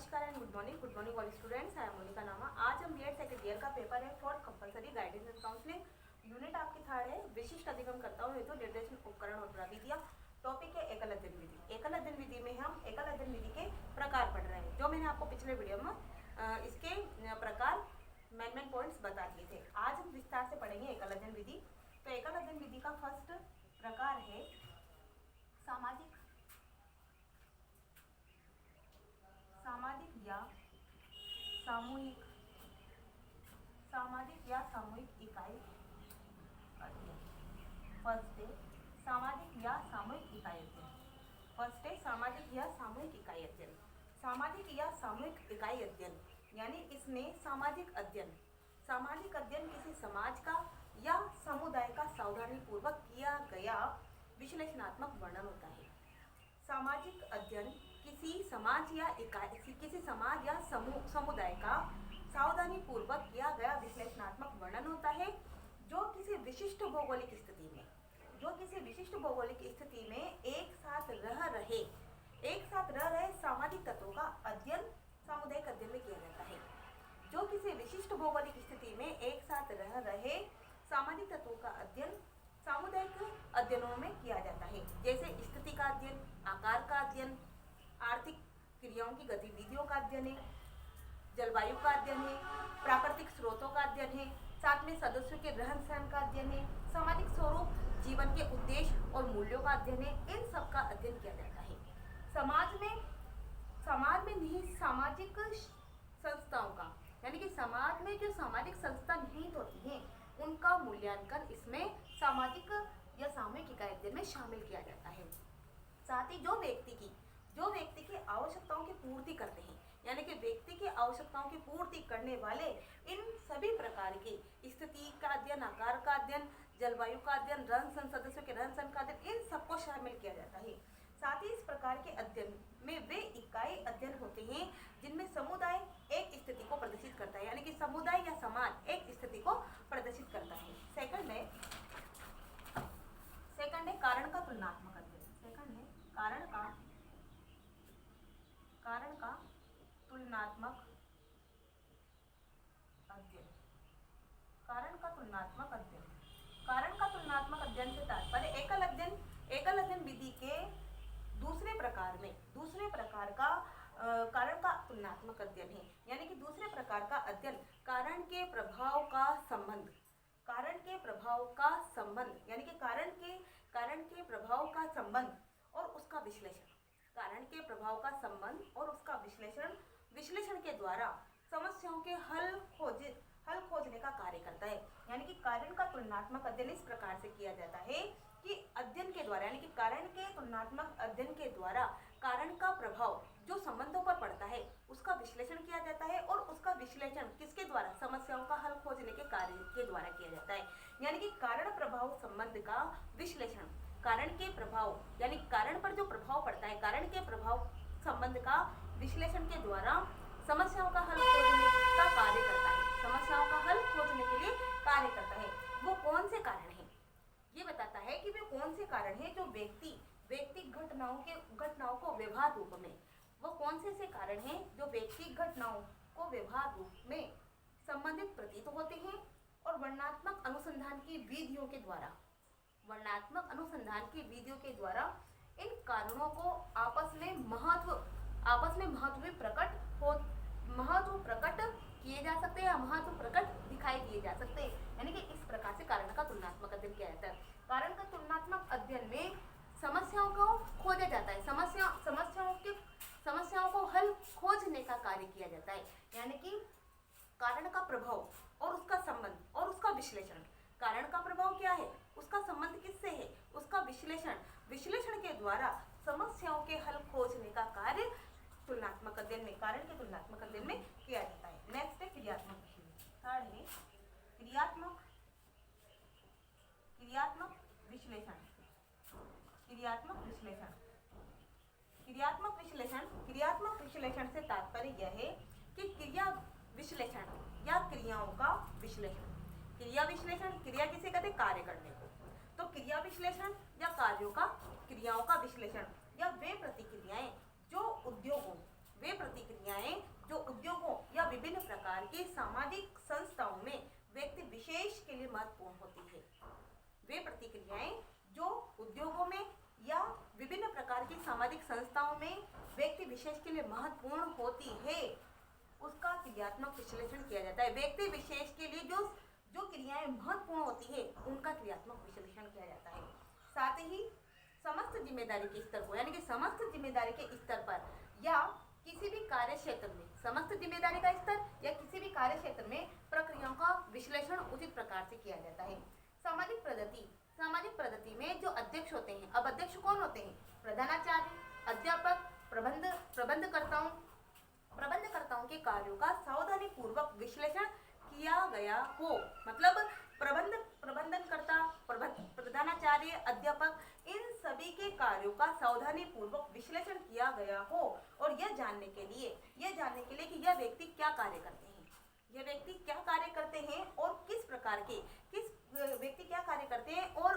नमस्कार and good morning all students. I am Monika Nama. आज हम बीएड सेकंड ईयर का पेपर है for compulsory guidance and counselling. Unit आपकी थर्ड है, विशिष्ट अधिगम करता हूँ हेतु निर्देशन उपकरण और प्रविधियाँ। टॉपिक है एकल अध्ययन विधि। एकल अध्ययन विधि में हम एकल अध्ययन विधि के प्रकार पढ़ रहे हैं, जो मैंने आपको पिछले वीडियो में इसके प्रकार मेन पॉइंट्स बता दिए थे। आज हम विस्तार से पढ़ेंगे एकल अध्ययन विधि। तो एकल अध्ययन विधि का फर्स्ट प्रकार है सामाजिक या सामूहिक इकाई अध्ययन। फर्स्ट है सामाजिक या सामूहिक इकाई अध्ययन। सामाजिक या सामूहिक इकाई अध्ययन यानी इसमें सामाजिक अध्ययन किसी समाज का या समुदाय का सावधानी पूर्वक किया गया विश्लेषणात्मक वर्णन होता है। सामाजिक अध्ययन किसी समाज या समुदाय का सावधानी पूर्वक किया गया विश्लेषणात्मक वर्णन होता है, जो किसी विशिष्ट भौगोलिक स्थिति में एक साथ रह रहे सामाजिक तत्वों का अध्ययन सामुदायिक अध्ययन में किया जाता है। जो किसी विशिष्ट भौगोलिक स्थिति में एक साथ रह रहे सामाजिक तत्वों का अध्ययन सामुदायिक अध्ययनों में किया जाता है, जैसे स्थिति का अध्ययन, आकार का अध्ययन, आर्थिक क्रियाओं की गतिविधियों का अध्ययन है, जलवायु का अध्ययन है, प्राकृतिक स्रोतों का अध्ययन है, साथ में सदस्यों के रहन सहन का अध्ययन है, सामाजिक स्वरूप, जीवन के उद्देश्य और मूल्यों का अध्ययन है। इन सब का अध्ययन किया जाता है। समाज में निहित सामाजिक संस्थाओं का, यानी कि समाज में जो सामाजिक संस्था निहित होती हैं, उनका मूल्यांकन इसमें सामाजिक या सामूहिक इकाई अध्ययन में शामिल किया जाता है। साथ ही जो व्यक्ति की आवश्यकताओं की पूर्ति करते हैं, यानी कि व्यक्ति की आवश्यकताओं की पूर्ति करने वाले इन सभी प्रकार के स्थिति का अध्ययन, आकार का अध्ययन, जलवायु का अध्ययन, रहन सहन, सदस्यों के रहन सहन का अध्ययन, इन सबको शामिल किया जाता है। साथ ही इस प्रकार के अध्ययन में वे इकाई अध्ययन होते हैं जिनमें समुदाय एक स्थिति को प्रदर्शित करता है, यानी कि समुदाय या समाज एक स्थिति को प्रदर्शित करता है। सेकंड है कारण का तुलनात्मक अध्ययन। कारण का तुलनात्मक अध्ययन। कारण का तुलनात्मक अध्ययन से तात्पर्य एकल अध्ययन विधि के दूसरे प्रकार का कारण का तुलनात्मक अध्ययन है, यानी कि दूसरे प्रकार का अध्ययन कारण के प्रभाव का संबंध, यानी कि कारण के प्रभाव का संबंध और उसका विश्लेषण के द्वारा समस्याओं के हल खोजने का कार्य करता है। यानी कि कारण का तुलनात्मक अध्ययन इस प्रकार से किया जाता है कि अध्ययन के द्वारा, यानी कि कारण के तुलनात्मक अध्ययन के द्वारा कारण का प्रभाव जो संबंधों पर पड़ता है उसका विश्लेषण किया जाता है, और उसका विश्लेषण किसके द्वारा, समस्याओं का हल खोजने के कार्य के द्वारा किया जाता है। यानी कि कारण प्रभाव संबंध का विश्लेषण, कारण के प्रभाव यानी कारण पर जो प्रभाव पड़ता है, कारण के प्रभाव संबंध का विश्लेषण के द्वारा समस्याओं का हल खोजने का कार्य करता है, समस्याओं का हल खोजने के लिए कार्य करता है। वो कौन से कारण हैं, ये बताता है कि वे कौन से कारण हैं जो व्यक्तिगत घटनाओं को व्यवहार रूप में, वो कौन से कारण हैं जो व्यक्तिगत घटनाओं को व्यवहार रूप में संबंधित प्रतीत होते हैं, और वर्णनात्मक अनुसंधान की विधियों के द्वारा इन कारणों को आपस में महत्व प्रकट किए जा सकते हैं, महत्व प्रकट दिखाई दिए जा सकते हैं। यानी कि इस प्रकार से कारण का तुलनात्मक अध्ययन किया जाता है। कारण का तुलनात्मक अध्ययन में समस्याओं को खोजा जाता है, समस्याओं को हल खोजने का कार्य किया जाता है। यानी कि कारण का प्रभाव और उसका संबंध और उसका विश्लेषण, कारण का प्रभाव क्या है, उसका संबंध किससे है, उसका विश्लेषण के द्वारा समस्याओं के हल खोजने का कार्य तुलनात्मक अध्ययन में, कारण के तुलनात्मक अध्ययन में किया जाता है। नेक्स्ट है क्रियात्मक विश्लेषण। थर्ड है क्रियात्मक विश्लेषण। क्रियात्मक विश्लेषण से तात्पर्य यह है कि क्रिया विश्लेषण या क्रियाओं का विश्लेषण। क्रिया किसे कहते हैं, कार्य करने को। तो क्रिया विश्लेषण या क्रियाओं का विश्लेषण या वे प्रतिक्रियाएं जो उद्योगों, वे प्रतिक्रियाएं जो उद्योगों या विभिन्न प्रकार की सामाजिक संस्थाओं में व्यक्ति विशेष के लिए महत्वपूर्ण होती है। वे प्रतिक्रियाएं जो उद्योगों में या विभिन्न प्रकार की सामाजिक संस्थाओं में व्यक्ति विशेष के लिए महत्वपूर्ण होती है, उसका क्रियात्मक विश्लेषण किया जाता है। व्यक्ति विशेष के लिए जो क्रियाएं महत्वपूर्ण होती है, उनका क्रियात्मक विश्लेषण किया जाता है। साथ ही समस्त जिम्मेदारी के स्तर को, यानी कि समस्त जिम्मेदारी के स्तर पर या किसी भी कार्य क्षेत्र में, समस्त जिम्मेदारी का स्तर या किसी भी कार्य क्षेत्र में प्रक्रियाओं का विश्लेषण उचित प्रकार से किया जाता है। सामाजिक पद्धति में जो अध्यक्ष होते हैं, अब अध्यक्ष कौन होते हैं? प्रधानाचार्य, अध्यापक, प्रबंधकर्ताओं के कार्यों का सावधानी पूर्वक विश्लेषण किया गया हो। मतलब प्रबंधनकर्ता, प्रधानाचार्य, अध्यापक, इन सभी के कार्यों का सावधानी पूर्वक विश्लेषण किया गया हो, और यह जानने के लिए कि यह व्यक्ति क्या कार्य करते हैं, और किस व्यक्ति क्या कार्य करते हैं और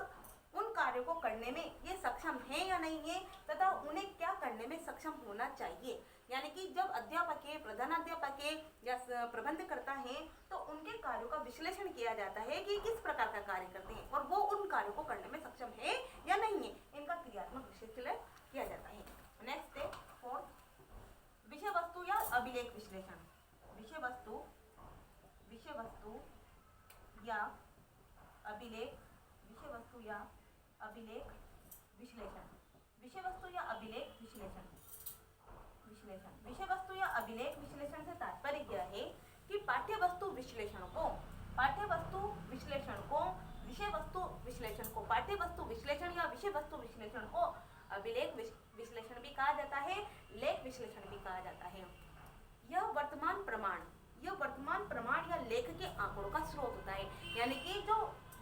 उन कार्यों को करने में ये सक्षम है या नहीं है, तथा उन्हें क्या करने में सक्षम होना चाहिए। यानी कि जब अध्यापक है, प्रधानाध्यापक है या प्रबंधकर्ता है, तो उनके कार्यों का विश्लेषण किया जाता है कि किस प्रकार का कार्य करते हैं और वो उन कार्यों को करने में सक्षम है या नहीं है, इनका क्रियात्मक विश्लेषण किया जाता है। नेक्स्ट है फोर्थ, विषय वस्तु या अभिलेख विश्लेषण। विषय वस्तु या अभिलेख विश्लेषण। विषय वस्तु या अभिलेख विश्लेषण से तात्पर्य यह है कि पाठ्य वस्तु विश्लेषण को या विषय वस्तु विश्लेषण को अभिलेख विश्लेषण भी कहा जाता है, लेख विश्लेषण भी कहा जाता है। यह वर्तमान प्रमाण या लेख के आंकड़ों का स्रोत होता है। यानी कि जो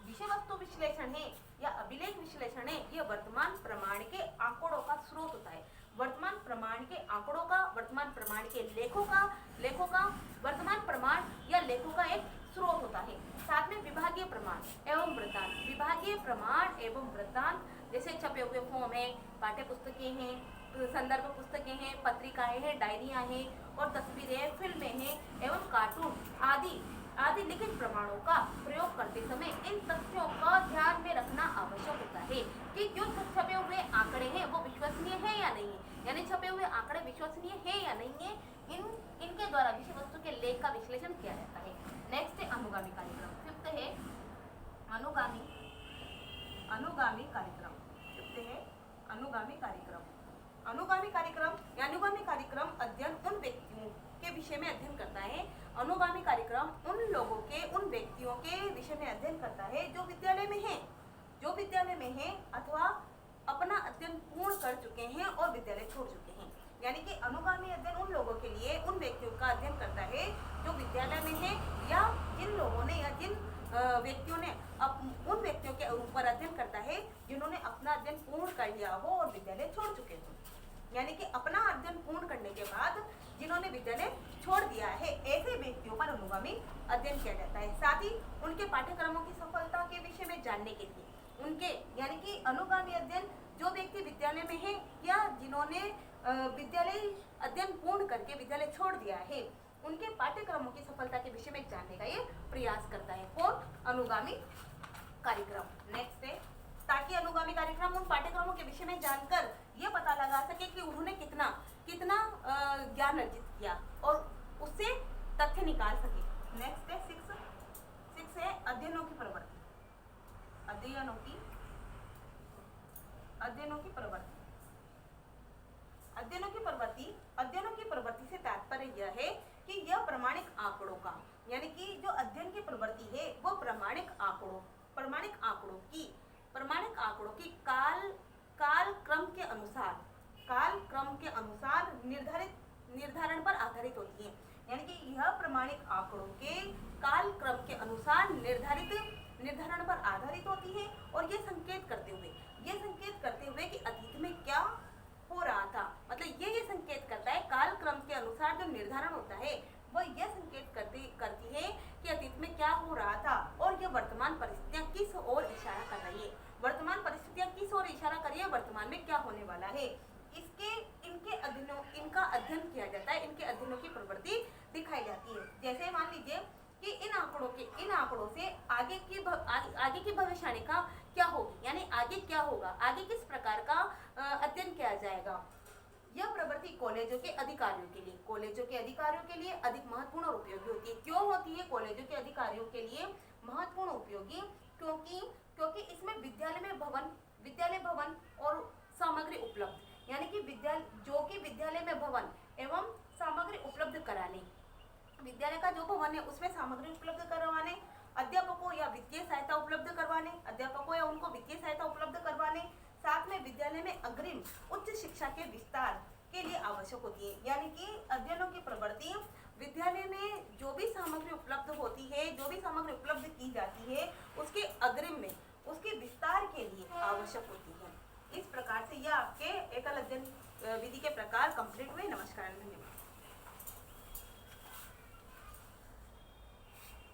विषय वस्तु विश्लेषण है या अभिलेख विश्लेषण है, यह वर्तमान प्रमाण के आंकड़ों का स्रोत होता है। वर्तमान प्रमाण के आंकड़ों का, वर्तमान प्रमाण के लेखों का वर्तमान प्रमाण या लेखों का एक स्रोत होता है। साथ में विभागीय प्रमाण एवं वृत्तांत जैसे छपे हुए फॉर्म है, पाठ्य पुस्तकें हैं, संदर्भ पुस्तकें हैं, पत्रिकाएं हैं, डायरियां हैं और तस्वीरें, फिल्में हैं एवं कार्टून आदि लिखित प्रमाणों का प्रयोग करते समय इन तथ्यों का ध्यान में रखना आवश्यक होता है कि जो छपे हुए आंकड़े हैं वो विश्वसनीय है या नहीं है, यानी छपे हुए आंकड़े विश्वसनीय है या नहीं है, इनके द्वारा विषय वस्तु के लेख का विश्लेषण किया जाता है। नेक्स्ट है अनुगामी कार्यक्रम। फिफ्थ है अनुगामी कार्यक्रम। अनुगामी कार्यक्रम अध्ययन उन व्यक्तियों के विषय में अध्ययन करता है। अनुगामी कार्यक्रम उन व्यक्तियों के विषय में अध्ययन करता है जो विद्यालय में हैं अथवा अपना अध्ययन पूर्ण कर चुके हैं और विद्यालय छोड़ चुके हैं। यानी कि अनुगामी अध्ययन उन लोगों के लिए, उन व्यक्तियों का अध्ययन करता है जो विद्यालय में है या जिन लोगों ने या जिन व्यक्तियों ने उन व्यक्तियों के ऊपर अध्ययन करता है जिन्होंने अपना अध्ययन पूर्ण कर लिया हो और विद्यालय छोड़ चुके हो। यानी कि अपना अध्ययन पूर्ण करने के बाद जिन्होंने विद्यालय छोड़ दिया है, ऐसे व्यक्तियों पर अनुगामी अध्ययन किया जाता है। साथ ही उनके पाठ्यक्रमों की सफलता के विषय में जानने के लिए यानी कि अनुगामी अध्ययन जो व्यक्ति विद्यालय में है या जिन्होंने विद्यालय अध्ययन पूर्ण करके विद्यालय छोड़ दिया है, उनके पाठ्यक्रमों की सफलता के विषय में जानने का ये प्रयास करता है। कौन? अनुगामी कार्यक्रम। नेक्स्ट है ताकि अनुगामी कार्यक्रम उन पाठ्यक्रमों के विषय में जानकर ये पता लगा सके कि उन्होंने कितना ज्ञान अर्जित किया और उससे तथ्य निकाल सके। नेक्स्ट है सिक्स है अध्ययनों की प्रवृत्ति। अध्ययनों की प्रवृत्ति से तात्पर्य यह है कि यह प्रमाणिक आंकड़ों का, यानी कि जो अध्ययन की प्रवृत्ति है वो प्रमाणिक आंकड़ों की काल क्रम के अनुसार निर्धारण पर आधारित होती है। यानी कि यह प्रमाणिक आंकड़ों के काल क्रम के अनुसार निर्धारण पर आधारित होती है और ये संकेत करते हुए कि अतीत में क्या हो रहा था, मतलब ये संकेत करता है काल क्रम के अनुसार जो निर्धारण होता है वह यह संकेत करती है कि अतीत में क्या हो रहा था और यह वर्तमान परिस्थितियां किस ओर इशारा कर रही है। वर्तमान परिस्थितियां किस ओर इशारा कर रही है, वर्तमान में क्या होने वाला है, इनका अध्ययन किया जाता है। जैसे मान लीजिए कि इन आंकड़ों से आगे की भविष्यवाणी का क्या होगी, यानी आगे क्या होगा, आगे किस प्रकार का अध्ययन किया जाएगा। यह प्रवृत्ति कॉलेजों के अधिकारियों के लिए अधिक महत्वपूर्ण और उपयोगी होती है। क्यों होती है कॉलेजों के अधिकारियों के लिए महत्वपूर्ण उपयोगी? क्योंकि इसमें विद्यालय भवन और सामग्री उपलब्ध, यानी कि विद्यालय में भवन एवं सामग्री उपलब्ध कराने, विद्यालय का जो भवन है उसमें सामग्री उपलब्ध करवाने, अध्यापकों या उनको वित्तीय सहायता उपलब्ध करवाने, साथ में विद्यालय में अग्रिम उच्च शिक्षा के विस्तार के लिए आवश्यक होती है। यानी कि अध्ययनों की प्रवृत्ति विद्यालय में जो भी सामग्री उपलब्ध होती है, जो भी सामग्री उपलब्ध की जाती है, उसके अग्रिम में उसके विस्तार के लिए आवश्यक होती है। इस प्रकार से यह आपके एकल अध्ययन विधि के प्रकार कंप्लीट हुए। नमस्कार, धन्यवाद।